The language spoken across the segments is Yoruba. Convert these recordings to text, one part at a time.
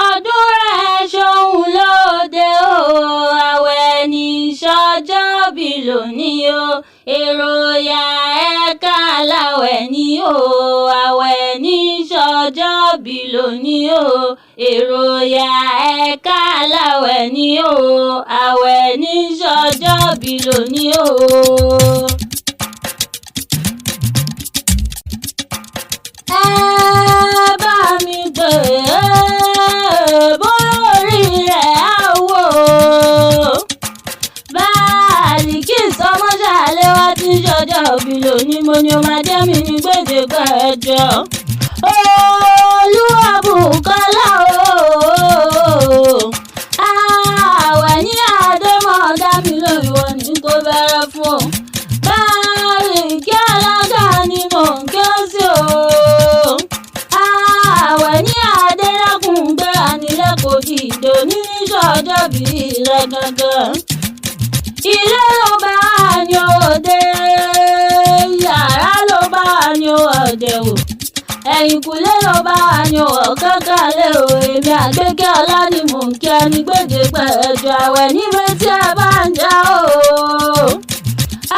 ọdún rẹ̀ ṣohun lóde o, àwẹ̀ ní sọ́jọ́bí lónìí o, èrò ya ẹ̀ka láwẹ̀ ní o, àwẹ̀ ní sọ́jọ́bí lónìí o, èrò ya ẹ̀ka láwẹ̀ ní o, àwẹ̀ ní sọ́jọ́bí lónìí o. Bá mi gbé bórí rẹ̀ á wò. Bálíkísì ọmọ Ṣàléwá tí ń ṣọjọ́ òbí lónìí, mo ní o máa jẹ́ mi ní gbèdéke ẹjọ́. Olúwabùkọ́lá o, àwẹ̀ ní àdémọ̀ dá mi lórí wọn ní kó bẹ̀rẹ̀ fún o. Bálíkí alága ni mò ń ké sí o. Àwẹ̀ ní adélákùn gbéra nílẹ̀ kò dìde ní sọ́jọ́ bí rẹ̀ gangan. Ilé ló bá ní òde, yàrá ló bá ní òde o, ẹ̀yìnkùlé ló bá ní ọ̀kánkálẹ̀ o. Èmi Àgbékẹ́ Ọlá ni mò ń kí ẹni gbèdéke ẹjọ́ àwẹ̀ níbi tí ẹ bá ń já o.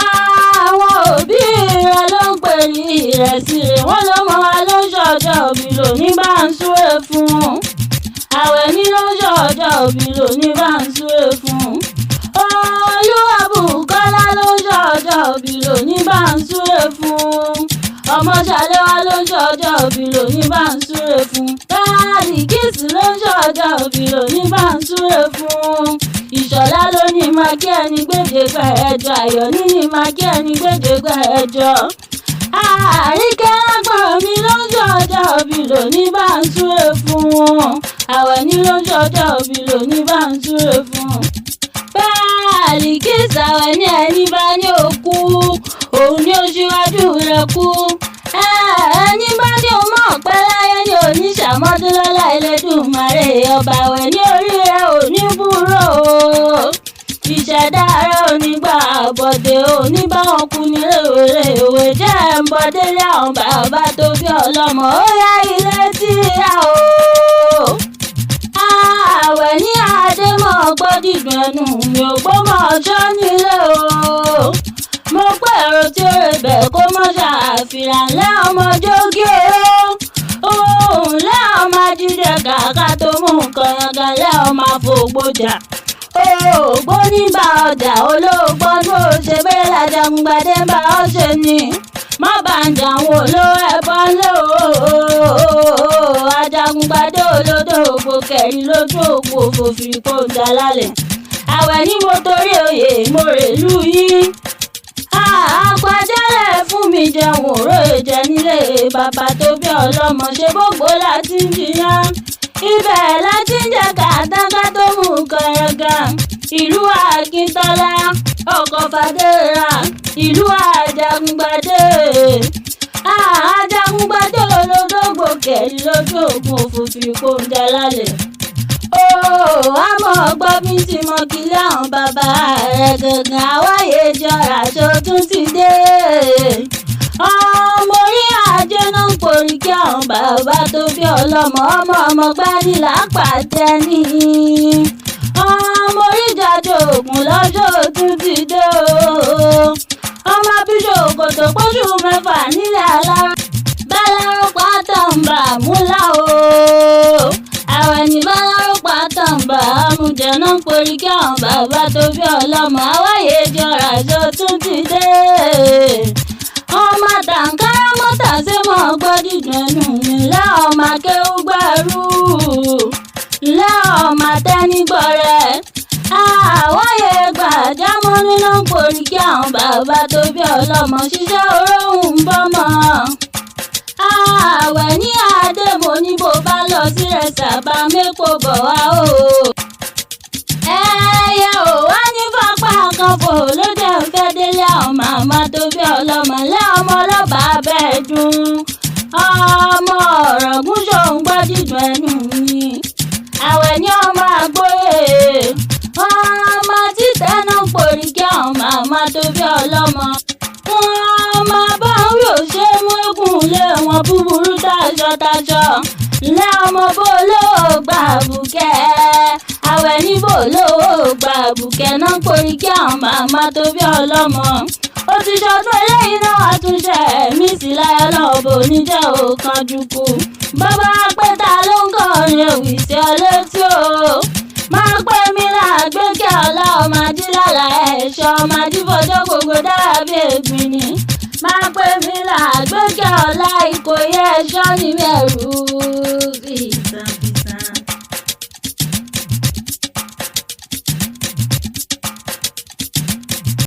Àwọn òbí rẹ̀ ló ń pè ní ìrẹsì rẹ̀, wọ́n ló mọ wa ló ń ṣọjọ́ òbí lónìí, bá ń súre fún. Àwẹ̀ ní ló ń ṣọjọ́ òbí lónìí, bá ń súre fún. Olúwabùkọ́lá ló ń ṣọjọ́ òbí lónìí, bá ń súre fún. Ọmọ Ṣàléwá ló ń ṣọjọ́ òbí lónìí, bá ń súre fún. Bálíkísì ló ń ṣọjọ́ òbí lónìí, bá ń súre fún. Ìṣọ̀lá ló ní máa kí ẹni gbèdéke ẹjọ́, Ayọ̀ ní máa kí ẹni gbèdéke ẹjọ́. Àríkẹ́ lágbọ̀n mi ló ń ṣọjọ́ òbí lónìí, bá ń súre fún. Àwẹ̀ ní ló ń ṣọjọ́ òbí lónìí, bá ń súre fún. Bálíkísì àwẹ̀ ní ẹni bá ní òkú, òun ni ó ṣíwájú rẹ̀ kú. Ẹni bá ní o mọ̀ pẹ́ láyé ní oníṣàmọ́dún lọ́lá Elédùmarè, ọba àwẹ̀ ní orí rẹ̀ ò ní búrò o. Ìṣẹ̀dá rẹ̀ ò ní gbà bọ̀dé o, ní báwọn kú ní rèwerèwe jẹ́ ń bọ́dé lé àwọn bàbá tó bí ọlọ́mọ, ó yá ilé tí a o. Àwẹ̀ ní àdémọ̀ gbọ́dìdùn ẹnu mi ò gbọ́mọ̀ ọjọ́ nílé o. Mo pẹ́ èrò tí ó rè bẹ̀ kó mọ́ ṣàfihàn lẹ́ ọmọ jógí o. Òun lẹ́ ọmọ jíjẹ kàkà tó mú nǹkan yangan lẹ́ ọmọ àfògbòjà. Ògbó nígbà ọjà olóògbọ́n ló ṣe bẹ́ẹ̀ l'Ajagungbadé bá ọ ṣe ni. Má bá ń jà àwọn olówó ẹ̀bọ́n lé o. Ajagungbadé olódò ògbó kẹrin lójú òkú òfòfin kò ń jà lálẹ́. Àwẹ̀ ní mo torí oyè mo rèlú yín. Àpàjálẹ̀ fún mi jẹun òró ìjẹ nílé bàbá tó bí ọlọ́mọ, ṣe gbogbo láti ń jiyàn. Ibẹ̀ láti ń jẹ kàtàkà tó mú kànràngàn. Ìlú Akíntọ́lá ọkọ̀ Fàdérà, ìlú Ajagungbadé. Ajagungbadé olódògbò kẹ̀rí lójú òkun òfòfin kò ń jà lálẹ́. Àmọ́ gbọ́ bí ti mọ kílé àwọn bàbá rẹ̀ gangan, àwáyé jọra tó tún ti dé. Ọmọ orí ajé náà ń porí kí àwọn bàbá tó bí ọlọ́mọ, ọmọ gbárí lápàtẹ ní. Ọmọ orí jàjò ògùn lọ́jọ́ tún ti dé o. Ọmọ bíṣọ̀ òkòtò pósù mẹ́fà nílẹ̀ aláró, bálárò pátá ń bà múlá o. Àwẹ̀ ní bálárò pátá ń bà àmújẹ náà ń porí kí àwọn bàbá tó bí ọlọ́mọ, àwáyé jọra tó tún ti dé. Ọmọ tàǹkárá mọ́tà ṣe mọ́ gbọ́dìdùn ẹnu mi lẹ́ ọmọ akéwúgbẹ́rú, lẹ́ ọmọ atẹ́nigbọ̀rẹ́. Àwáyé gbàjámọ́ nínú ń porí kí àwọn bàbá tó bí ọlọ́mọ, ṣiṣẹ́ oróhùn ń bọ́mọ. Àwẹ̀ ní àdèmọ̀ ní bó bá lọ sí rẹ̀sà bá mẹ́kọ̀ọ́ bọ̀ wá o. Ẹyẹ ò wá ní fapá kan fò ló jẹ́ ń fẹ́ délé àwọn màmá tó bí ọlọ́mọ, lẹ́ ọmọ ọlọ́bàá bẹ́ẹ̀ dùn. Ọmọ ọ̀rọ̀gún ṣòun gbọ́dìdùn ẹnu mi. Àwẹ̀ ní ọmọ àgbóyè, ọmọ títẹ́ náà porí kí àwọn màmá tó bí ọlọ́mọ. Ọmọ báwí ò ṣe mú eégún lé wọn búburú táṣọ. Lẹ́ ọmọ bó ló gbà bù olówó gba àbùkẹ́ náà porí kí àwọn màmá tó bí ọlọ́mọ. ó ti ṣọdún eléyìí náà àtúnṣe ẹ̀mí sí láyọ̀ náà bò ní jẹ́ òkan jùkú. bàbá pé ta ló ń kọrin ewì sí ọ létí o. máa pẹ́ mi láàgbékẹ́ ọ̀la ọmọ ajílàlà ẹ̀ṣọ́ ọmọ ajífọ́jọ́ gbogbo dára bí ègbìn ni. máa pẹ́ mi láàgbékẹ́ ọ̀la ìkòyí ẹ̀ṣọ́ ni mi ẹ̀rù